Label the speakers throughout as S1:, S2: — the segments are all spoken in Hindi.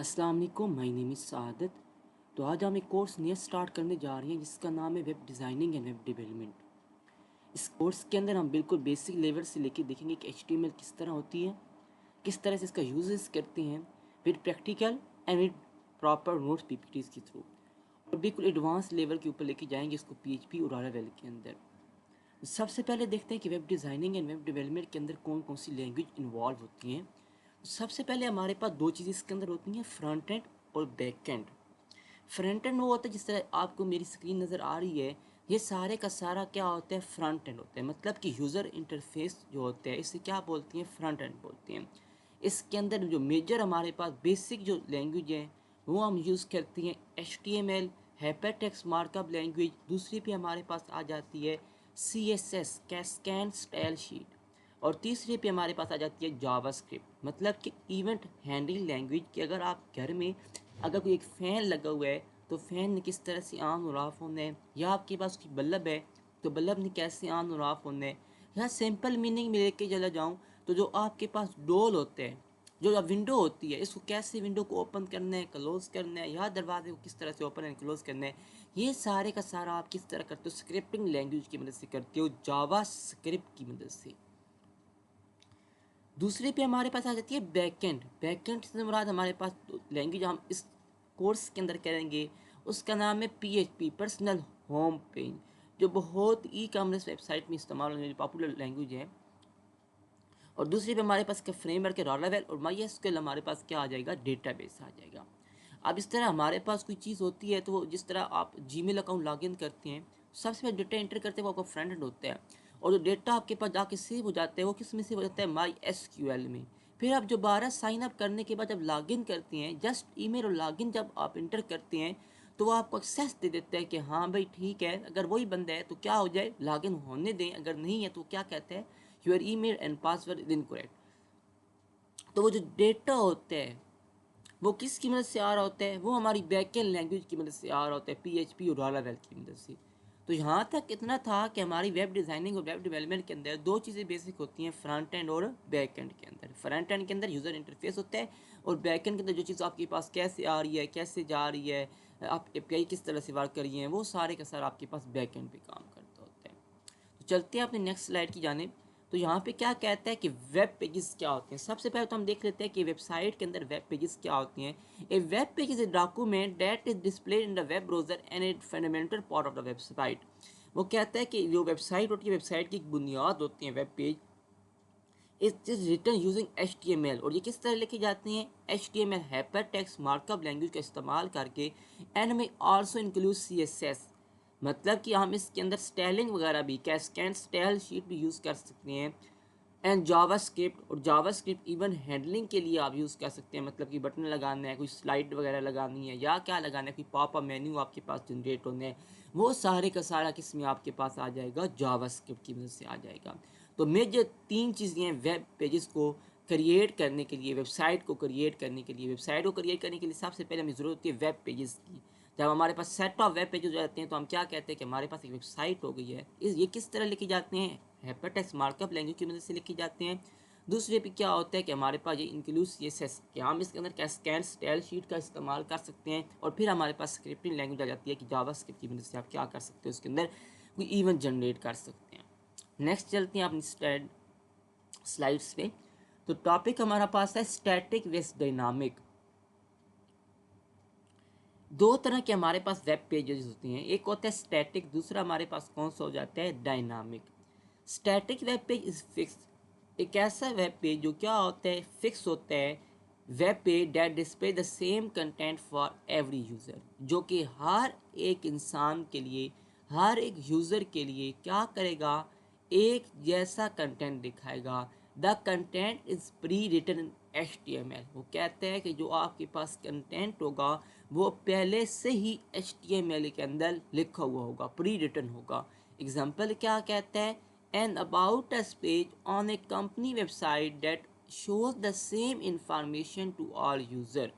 S1: अस्सलाम वालेकुम, माय नेम इज़ सआदत। तो आज हम एक कोर्स नया स्टार्ट करने जा रहे हैं जिसका नाम है web designing and web development. इस कोर्स के अंदर हम बिल्कुल बेसिक लेवल से लेके देखेंगे कि एचटीएमएल किस तरह होती है, किस तरह से इसका यूजेस करते हैं with practical and with proper notes PPTs के थ्रू, और बिल्कुल एडवांस लेवल के ऊपर लेके जाएंगे इसको पीएचपी और लारावेल के अंदर। सबसे पहले देखते हैं कि web designing and web development के अंदर कौन कौन सी लैंग्वेज इन्वॉल्व होती हैं। सबसे पहले हमारे पास दो चीज़ें इसके अंदर होती हैं, फ्रंट एंड और बैक एंड। फ्रंट एंड वो होता है जिस तरह आपको मेरी स्क्रीन नज़र आ रही है, ये सारे का सारा क्या होता है, फ्रंट एंड होता है। मतलब कि यूज़र इंटरफेस जो होता है इसे क्या बोलती हैं, फ्रंट एंड बोलती हैं। इसके अंदर जो मेजर हमारे पास बेसिक जो लैंग्वेज है वो हम यूज़ करती हैं HTML, हाइपरटेक्स्ट मार्कअप लैंग्वेज। दूसरी पे हमारे पास आ जाती है CSS, कैस्केड स्टाइल शीट। और तीसरे पे हमारे पास आ जाती है जावास्क्रिप्ट, मतलब कि इवेंट हैंडलिंग लैंग्वेज। कि अगर आप घर में अगर कोई एक फ़ैन लगा हुआ है तो फ़ैन ने किस तरह से ऑन और ऑफ होना है, या आपके पास कोई बल्ब है तो बल्ब ने कैसे ऑन और ऑफ होना है। या सिंपल मीनिंग में लेके चला जाऊँ तो जो आपके पास डोल होते हैं, जो विंडो होती है, इसको कैसे विंडो को ओपन करना है, क्लोज करना है, या दरवाजे को किस तरह से ओपन एंड क्लोज करना है, ये सारे का सारा आप किस तरह करते हो, स्क्रिप्टिंग लैंग्वेज की मदद से करते हो, जावा स्क्रिप्ट की मदद से। दूसरे पे हमारे पास आ जाती है बैकएंड। बैकएंड से मुराद हमारे पास लैंग्वेज हम इस कोर्स के अंदर करेंगे उसका नाम है PHP, पर्सनल होम पेज, जो बहुत ई कॉमर्स वेबसाइट में इस्तेमाल होने वाली पॉपुलर लैंग्वेज है। और दूसरी पे हमारे पास का फ्रेमवर्क है लारावेल, और MySQL हमारे पास क्या आ जाएगा, डेटाबेस आ जाएगा। अब इस तरह हमारे पास कोई चीज़ होती है तो जिस तरह आप जीमेल अकाउंट लॉगिन करते हैं, सबसे पहले डेटा एंटर करते हैं, वो आपका फ्रंट एंड होता है। और जो डेटा आपके पास जाके सेव हो जाता है वो किस में सेव हो जाता है, MySQL में। फिर आप दोबारा साइन अप करने के बाद जब लॉगिन करते हैं, जस्ट ईमेल और लॉगिन जब आप इंटर करते हैं तो वो आपको एक्सेस दे देता है कि हाँ भाई ठीक है, अगर वही बंदा है तो क्या हो जाए, लॉगिन होने दें, अगर नहीं है तो क्या कहता है, your email and password is incorrect. तो वो जो डेटा होता है वो किसकी मदद से आ रहा होता है, वो हमारी बैकएंड लैंग्वेज की मदद से आ रहा होता है, PHP और लारावेल की मदद से। तो यहाँ तक इतना था कि हमारी वेब डिज़ाइनिंग और वेब डेवलपमेंट के अंदर दो चीज़ें बेसिक होती हैं, फ्रंट एंड और बैक एंड के अंदर। फ्रंट एंड के अंदर यूज़र इंटरफेस होता है, और बैक एंड के अंदर जो चीज़ आपके पास कैसे आ रही है, कैसे जा रही है, आप API किस तरह से वर्क कर रही हैं, वो सारे का सारा आपके पास बैक एंड पे काम करता होता है। तो चलते हैं अपने नेक्स्ट स्लाइड की जानिब। तो यहाँ पे क्या कहता है कि वेब पेजेस क्या होते हैं। सबसे पहले तो हम देख लेते हैं कि वेबसाइट के अंदर वेब पेजेस क्या होती हैं। A web page is a document that is displayed in the web browser and a fundamental part of the website. वो कहता है कि जो वेबसाइट होती है, वेबसाइट की एक बुनियाद होती है web page, it is written using HTML। और ये किस तरह लिखी जाती हैं, HTML हाइपरटेक्स्ट मार्कअप लैंग्वेज का इस्तेमाल करके, एंड में आल्सो इंक्लूड CSS। मतलब कि हम इसके अंदर स्टाइलिंग वगैरह भी, कैस्केड स्टाइल शीट भी यूज़ कर सकते हैं। एंड जावास्क्रिप्ट, और जावास्क्रिप्ट इवन हैंडलिंग के लिए आप यूज़ कर सकते हैं। मतलब कि बटन लगाना है, कोई स्लाइड वगैरह लगानी है, या क्या लगाना है, कोई पॉपअप मेन्यू आपके पास जनरेट होने हैं, वो सारे का सारा किस में आपके पास आ जाएगा, जावास्क्रिप्ट की मदद से आ जाएगा। तो मेजर तीन चीज़ें हैं वेब पेजेस को क्रिएट करने के लिए, वेबसाइट को क्रिएट करने के लिए। वेबसाइट को क्रिएट करने के लिए सबसे पहले हमें ज़रूरत होती है वेब पेजेस की। जब हमारे पास सेट ऑफ वेब पेजेस हो जाते हैं तो हम क्या कहते हैं कि हमारे पास एक वेबसाइट हो गई है। ये किस तरह लिखे जाते हैं, हाइपरटेक्स्ट मार्कअप लैंग्वेज की मदद से लिखे जाते हैं। दूसरे पे क्या होता है कि हमारे पास ये इंक्लूड CSS, कि हम इसके अंदर कैस्केड स्टाइल शीट का इस्तेमाल कर सकते हैं। और फिर हमारे पास स्क्रिप्टिंग लैंग्वेज आ जाती है कि जावास्क्रिप्ट की मदद से आप क्या कर सकते हो, उसके अंदर कोई इवेंट जनरेट कर सकते हैं। नेक्स्ट चलते हैं अपनी स्लाइड्स पे। तो टॉपिक हमारा पास है स्टैटिक वेस्ट डायनामिक। दो तरह के हमारे पास वेब पेजेस होते हैं, एक होता है स्टैटिक, दूसरा हमारे पास कौन सा हो जाता है, dynamic. Static web page is fix, एक ऐसा वेब पेज जो क्या होता है, फिक्स होता है। Web page that display the same content for every user, जो कि हर एक इंसान के लिए, हर एक यूज़र के लिए क्या करेगा, एक जैसा कंटेंट दिखाएगा। The content is pre written HTML। वो कहते हैं कि जो आपके पास कंटेंट होगा वो पहले से ही HTML के अंदर लिखा हुआ होगा, प्री रिटन होगा। एग्जाम्पल क्या कहता है, an about us page on a company website that shows the same information to all user.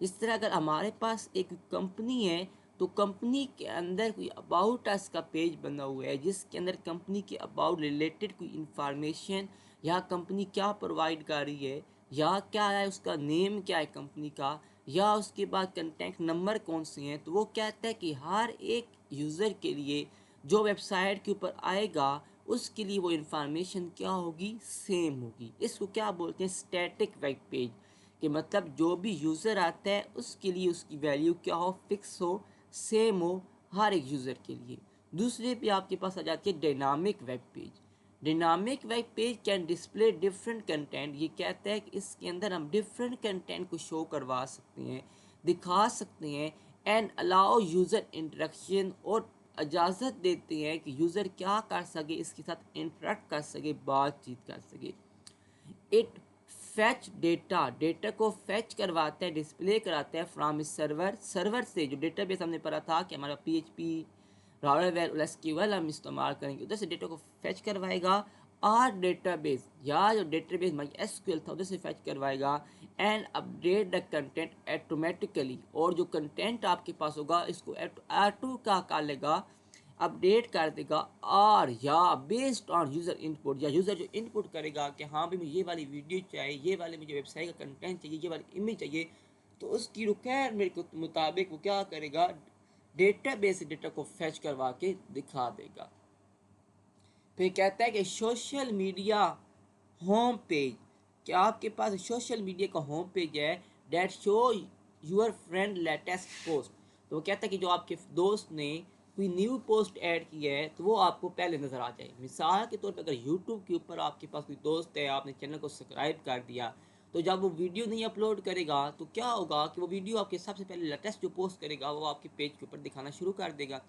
S1: इस तरह अगर हमारे पास एक कंपनी है तो कंपनी के अंदर कोई अबाउट अस का पेज बना हुआ है जिसके अंदर कंपनी के अबाउट रिलेटेड कोई इंफॉर्मेशन, या कंपनी क्या प्रोवाइड कर रही है, या क्या है उसका नेम क्या है कंपनी का, या उसके बाद कंटेंट नंबर कौन से हैं, तो वो कहता है कि हर एक यूज़र के लिए जो वेबसाइट के ऊपर आएगा उसके लिए वो इन्फॉर्मेशन क्या होगी, सेम होगी। इसको क्या बोलते हैं, स्टैटिक वेब पेज। कि मतलब जो भी यूज़र आता है उसके लिए उसकी वैल्यू क्या हो, फिक्स हो, सेम हो हर एक यूज़र के लिए। दूसरे पे आपके पास आ जाती है dynamic web page. Dynamic web page can display different content. ये कहता है कि इसके अंदर हम डिफरेंट कंटेंट को शो करवा सकते हैं, दिखा सकते हैं, एंड अलाउ यूज़र इंटरेक्शन, और इजाज़त देते हैं कि यूज़र क्या कर सके, इसके साथ इंटरेक्ट कर सके, बातचीत कर सके। इट फैच डेटा, डेटा को फैच करवाता है, डिस्प्ले कराता है फ्रॉम सर्वर, सर्वर से जो डेटाबेस हमने पढ़ा था कि हमारा PHP राउटरवेयर एसक्यूएल हम इस्तेमाल करेंगे, उधर से डेटा को फैच करवाएगा। और डेटाबेस या जो डेटाबेस माई एसक्यूएल था उधर से फैच करवाएगा, and update the content automatically, और जो कंटेंट आपके पास होगा इसको ऑटो का कर लेगा, अपडेट कर देगा। और या बेस्ड ऑन यूज़र इनपुट, या यूज़र जो इनपुट करेगा कि हाँ भाई मुझे ये वाली वीडियो चाहिए, ये वाले मुझे वेबसाइट का कंटेंट चाहिए, ये वाली इमेज चाहिए, तो उसकी रिक्वायरमेंट के मुताबिक वो क्या करेगा, डेटाबेस से डेटा को फैच करवा के दिखा देगा। फिर कहता है कि सोशल मीडिया होम पेज, कि आपके पास सोशल मीडिया का होम पेज है, that show your friend latest post. तो वो कहता है कि जो आपके दोस्त ने कोई न्यू पोस्ट ऐड की है तो वो आपको पहले नज़र आ जाए। मिसाल के तौर पर अगर यूट्यूब के ऊपर आपके पास कोई दोस्त है, आपने चैनल को सब्सक्राइब कर दिया, तो जब वो वीडियो नहीं अपलोड करेगा तो क्या होगा कि वो वीडियो आपके सबसे पहले लेटेस्ट जो पोस्ट करेगा वो आपके पेज के ऊपर दिखाना शुरू कर देगा।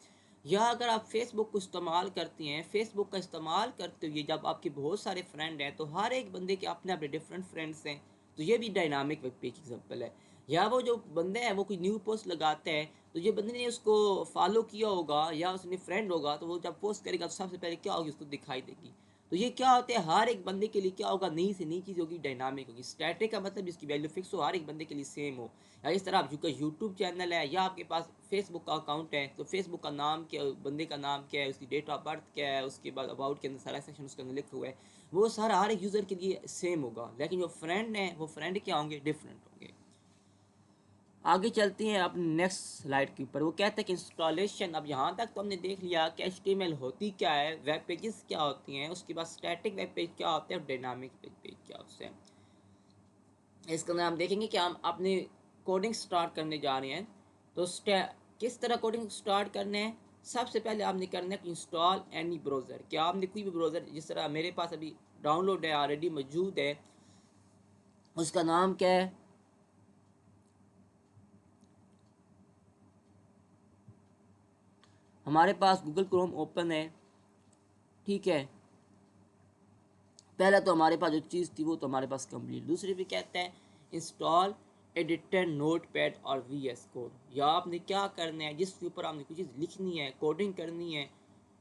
S1: या अगर आप फेसबुक को इस्तेमाल करती हैं, फेसबुक का इस्तेमाल करते हुए जब आपके बहुत सारे फ्रेंड हैं तो हर एक बंदे के अपने अपने डिफरेंट फ्रेंड्स हैं, तो ये भी डायनामिक वेब पेज एग्जाम्पल है। या वो जो बंदे हैं वो कोई न्यू पोस्ट लगाते हैं, तो ये बंदे ने उसको फॉलो किया होगा या उसने फ्रेंड होगा, तो वो जब पोस्ट करेगा तो सबसे पहले क्या होगी, उसको दिखाई देगी। तो ये क्या होता है, हर एक बंदे के लिए क्या होगा, नई से नई चीज़ होगी, डायनामिक होगी। स्टैटिक का मतलब जिसकी वैल्यू फिक्स हो, हर एक बंदे के लिए सेम हो। या इस तरह आपका यूट्यूब चैनल है या आपके पास फेसबुक का अकाउंट है, तो फेसबुक का नाम क्या, बंदे का नाम क्या है, उसकी डेट ऑफ बर्थ क्या है, उसके बाद अबाउट के अंदर सारा सेक्शन उसके अंदर लिखा हुआ है, वो सारा हर एक यूज़र के लिए सेम होगा। लेकिन जो फ्रेंड हैं वो फ्रेंड क्या होंगे, डिफरेंट होंगे। आगे चलते हैं अपने नेक्स्ट स्लाइड के ऊपर। वो कहते हैं कि इंस्टॉलेशन, अब यहाँ तक तो हमने देख लिया कि HTML होती क्या है, वेब पेजेस क्या होती हैं, उसके बाद स्टैटिक वेब पेज क्या होते हैं और डायनामिक वेब पेज क्या होते हैं। इसके अंदर हम देखेंगे कि हम अपनी कोडिंग स्टार्ट करने जा रहे हैं। तो किस तरह कोडिंग स्टार्ट करने हैं, सबसे पहले आपने करना है इंस्टॉल एनी ब्राउज़र। क्या आपने कोई भी ब्राउज़र, जिस तरह मेरे पास अभी डाउनलोड है, ऑलरेडी मौजूद है, उसका नाम क्या है, हमारे पास गूगल क्रोम ओपन है, ठीक है। पहला तो हमारे पास जो चीज़ थी वो तो हमारे पास कंप्लीट। दूसरे पे कहता है इंस्टॉल एडिटर नोट पैड और VS कोड। या आपने क्या करना है, जिसके ऊपर आपने कुछ चीज़ लिखनी है, कोडिंग करनी है,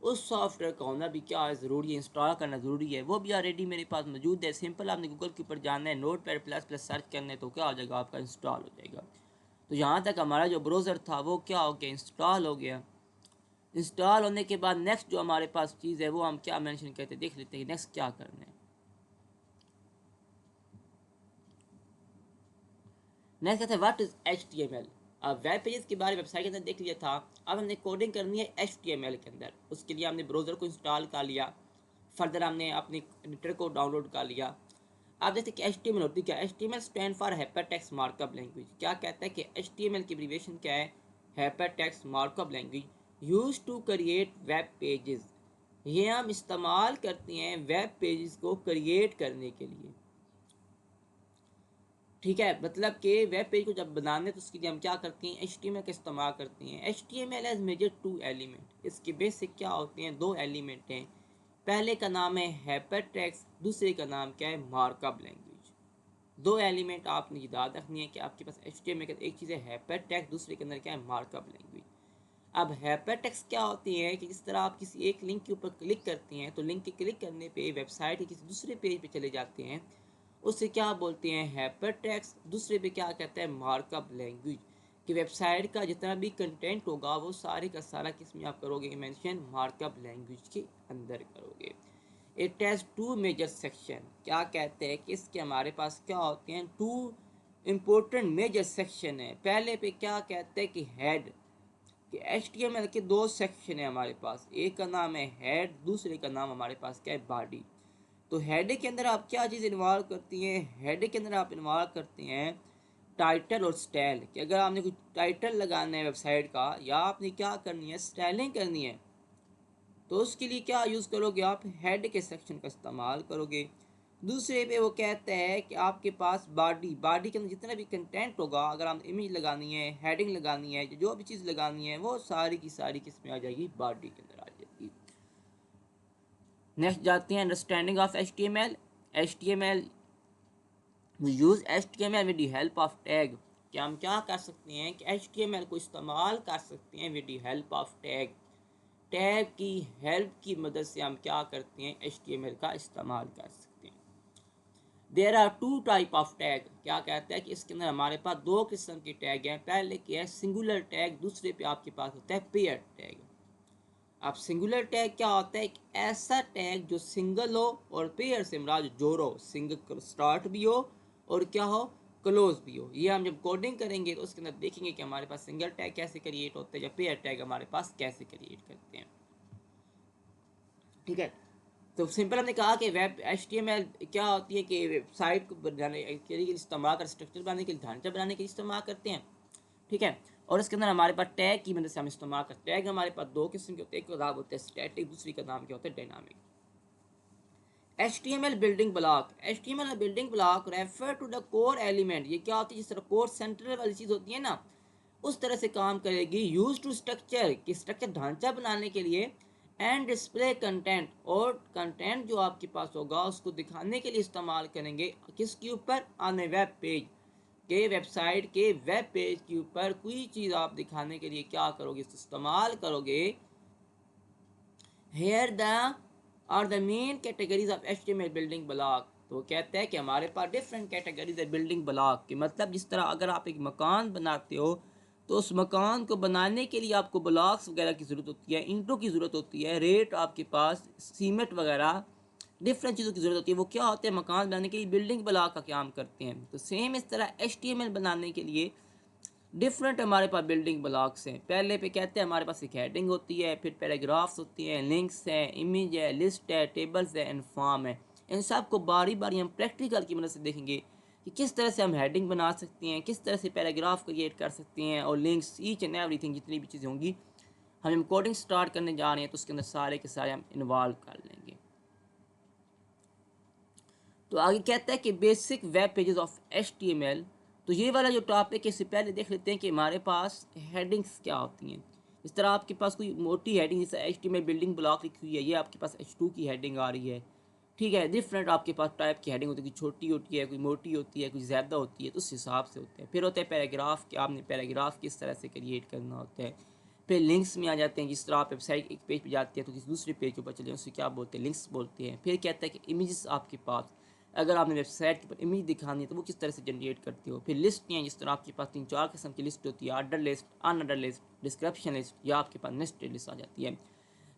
S1: उस सॉफ्टवेयर का होना भी क्या है, ज़रूरी है, इंस्टॉल करना ज़रूरी है। वो भी ऑलरेडी मेरे पास मौजूद है। सिंपल आपने गूगल के ऊपर जाना है, note pad plus plus search करना है, तो क्या हो जाएगा, आपका इंस्टॉल हो जाएगा। तो यहाँ तक हमारा जो ब्राउज़र था वो क्या हो गया, इंस्टॉल हो गया। इंस्टॉल होने के बाद नेक्स्ट जो हमारे पास चीज़ है वो हम क्या मेंशन करते हैं, देख लेते हैं नेक्स्ट क्या करना है। नेक्स्ट कहते हैं व्हाट इज HTML। अब वेब पेजेस के बारे में वेबसाइट के अंदर देख लिया था, अब हमने कोडिंग करनी है HTML के अंदर। उसके लिए हमने ब्राउज़र को इंस्टॉल कर लिया, फर्दर हमने अपने एडिटर को डाउनलोड कर लिया। अब देखते हैं कि HTML होती क्या है। HTML stand for hypertext markup language. क्या कहता है कि HTML की एब्रीविएशन क्या है, hypertext markup language use to create web pages. ये हम इस्तेमाल करते हैं वेब पेजेस को क्रिएट करने के लिए, ठीक है। मतलब कि वेब पेज को जब बनाने तो उसके लिए हम क्या करते हैं, HTML का इस्तेमाल करते हैं। HTML as major two element. इसके बेसिक क्या होते हैं, दो एलिमेंट हैं। पहले का नाम है हाइपरटेक्स्ट, दूसरे का नाम क्या है, मार्कअप लैंग्वेज। दो एलिमेंट आपने याद रखनी है कि आपके पास HTML का एक चीज़ है हाइपरटेक्स्ट, दूसरे के अंदर क्या है, मार्कअप लैंग्वेज। अब हाइपरटेक्स्ट क्या होती है कि जिस तरह आप किसी एक लिंक के ऊपर क्लिक करते हैं तो लिंक के क्लिक करने पे वेबसाइट के किसी दूसरे पेज पे चले जाते हैं, उसे क्या बोलते हैं, हाइपरटेक्स्ट। दूसरे पे क्या कहते हैं, मार्कअप लैंग्वेज। कि वेबसाइट का जितना भी कंटेंट होगा वो सारे का सारा किस में आप करोगे, मेंशन मार्कअप लैंग्वेज के अंदर करोगे। It has two major section. क्या कहते हैं कि इसके हमारे पास क्या होते हैं, टू इम्पोर्टेंट मेजर सेक्शन है। पहले पे क्या कहते हैं कि हेड, कि HTML के दो सेक्शन है हमारे पास, एक का नाम है हेड, दूसरे का नाम हमारे पास क्या है, बॉडी। तो हेड के अंदर आप क्या चीज़ इन्वॉल्व करती हैं, हेड के अंदर आप इन्वॉल्व करते हैं टाइटल और स्टाइल, कि अगर आपने कुछ टाइटल लगाना है वेबसाइट का, या आपने क्या करनी है, स्टाइलिंग करनी है, तो उसके लिए क्या यूज़ करोगे आप, हेड के सेक्शन का इस्तेमाल करोगे। दूसरे पे वो कहता है कि आपके पास बॉडी के अंदर जितना भी कंटेंट होगा, अगर आप इमेज लगानी है, हेडिंग लगानी है, जो भी चीज़ लगानी है, वो सारी की सारी किस में आ जाएगी, बॉडी के अंदर आ जाएगी। नेक्स्ट जाते हैं understanding of HTML। HTML we use HTML with the help of tag, कि हम क्या कर सकते हैं कि HTML को इस्तेमाल कर सकते हैं with the help of tag. Tag की हेल्प की मदद से हम क्या करते हैं, HTML का इस्तेमाल कर सकते हैं। There are two type of tag, क्या कहता है कि इसके अंदर हमारे पास दो किस्म के टैग हैं। पहले क्या है, सिंगुलर टैग, दूसरे पे आपके पास होता है पेयर टैग। अब सिंगुलर टैग क्या होता है, एक ऐसा टैग जो सिंगल हो और पेयर से मुराद जोड़ो, सिंगल स्टार्ट भी हो और क्या हो, क्लोज भी हो। ये हम जब कोडिंग करेंगे तो उसके अंदर देखेंगे कि हमारे पास सिंगल टैग कैसे क्रिएट होते हैं, या पेयर टैग हमारे पास कैसे क्रिएट करते हैं। ठीक है, तो सिंपल हमने कहा कि वेब HTML क्या होती है कि वेबसाइट को बनाने के लिए इस्तेमाल कर, स्ट्रक्चर बनाने के लिए, ढांचा बनाने के लिए इस्तेमाल करते हैं। ठीक है, और इसके अंदर हमारे पास टैग की मदद से हम इस्तेमाल करते हैं। टैग हमारे पास दो किस्म के होते हैं, एक का नाम होता है स्टैटिक, दूसरी का नाम क्या होता है, dynamic. HTML building block, HTML building block refer to the core element, ये क्या होती है, जिस तरह कोर सेंट्रल वाली चीज़ होती है ना, उस तरह से काम करेगी। यूज टू स्ट्रक्चर, कि स्ट्रक्चर ढांचा बनाने के लिए, एंड डिस्प्ले कंटेंट, और कंटेंट जो आपके पास होगा उसको दिखाने के लिए इस्तेमाल करेंगे, किसके ऊपर, ऑन ए वेब पेज, के वेबसाइट के वेब पेज के ऊपर कोई चीज़ आप दिखाने के लिए क्या करोगे, इस्तेमाल करोगे। Here the are the main categories of HTML building block, तो कहते हैं कि हमारे पास डिफरेंट कैटेगरीज है बिल्डिंग ब्लॉक की। मतलब जिस तरह अगर आप एक मकान बनाते हो, तो उस मकान को बनाने के लिए आपको ब्लॉक्स वगैरह की ज़रूरत होती है, ईंटों की ज़रूरत होती है, रेत आपके पास, सीमेंट वगैरह डिफरेंट चीज़ों की ज़रूरत होती है। वो क्या होते हैं, मकान बनाने के लिए बिल्डिंग ब्लॉक का काम करते हैं। तो सेम इस तरह HTML बनाने के लिए डिफरेंट हमारे पास बिल्डिंग ब्लॉक्स हैं। पहले पे कहते हैं हमारे पास एक हेडिंग होती है, फिर पैराग्राफ्स होती हैं, लिंक्स हैं, इमेज है, लिस्ट है, टेबल्स है, एंड फॉर्म है। इन सब को बारी बारी हम प्रैक्टिकल की मदद से देखेंगे कि किस तरह से हम हेडिंग बना सकते हैं, किस तरह से पैराग्राफ क्रिएट कर सकते हैं, और लिंक्स, ईच एंड एवरीथिंग, जितनी भी चीज़ें होंगी हम कोडिंग स्टार्ट करने जा रहे हैं तो उसके अंदर सारे के सारे हम इन्वॉल्व कर लेंगे। तो आगे कहता है कि basic web pages of HTML। तो ये वाला जो टॉपिक है, इससे पहले देख लेते हैं कि हमारे पास हेडिंग्स क्या होती हैं। इस तरह आपके पास कोई मोटी हेडिंग जैसे HTML बिल्डिंग ब्लॉक लिखी हुई है, ये आपके पास H2 की हेडिंग आ रही है। ठीक है, डिफरेंट आपके पास टाइप की हेडिंग होती है, कोई छोटी होती है, कोई मोटी होती है, कोई ज़्यादा होती है, तो उस हिसाब से होते हैं। फिर होता है पैराग्राफ, कि आपने पैराग्राफ किस तरह से क्रिएट करना होता है। फिर लिंक्स में आ जाते हैं, जिस तरह आप वेबसाइट एक पेज पे जाती है तो किसी दूसरे पेज के ऊपर चले उसे क्या बोलते हैं, लिंक्स बोलते हैं। फिर कहता है कि इमेजेस आपके पास, अगर आपने वेबसाइट के ऊपर इमेज दिखानी है तो वो किस तरह से जनरेट करते हो। फिर लिस्ट हैं, जिस तरह आपके पास 3-4 किस्म की लिस्ट होती है, order list, unordered list, description list, या आपके पास नेस्टेड लिस्ट आ जाती है।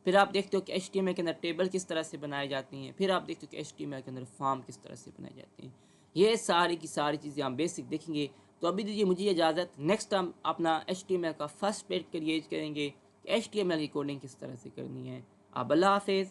S1: फिर आप देखते हो कि HTML के अंदर टेबल किस तरह से बनाए जाते हैं। फिर आप देखते हो कि HTML के अंदर फॉर्म किस तरह से बनाए जाते हैं। ये सारी की सारी चीज़ें हम बेसिक देखेंगे। तो अभी दीजिए मुझे इजाज़त, नेक्स्ट हम अपना HTML का फर्स्ट पेज क्रिएट करेंगे कि HTML की कोडिंग किस तरह से करनी है। अब अल्लाह हाफिज़।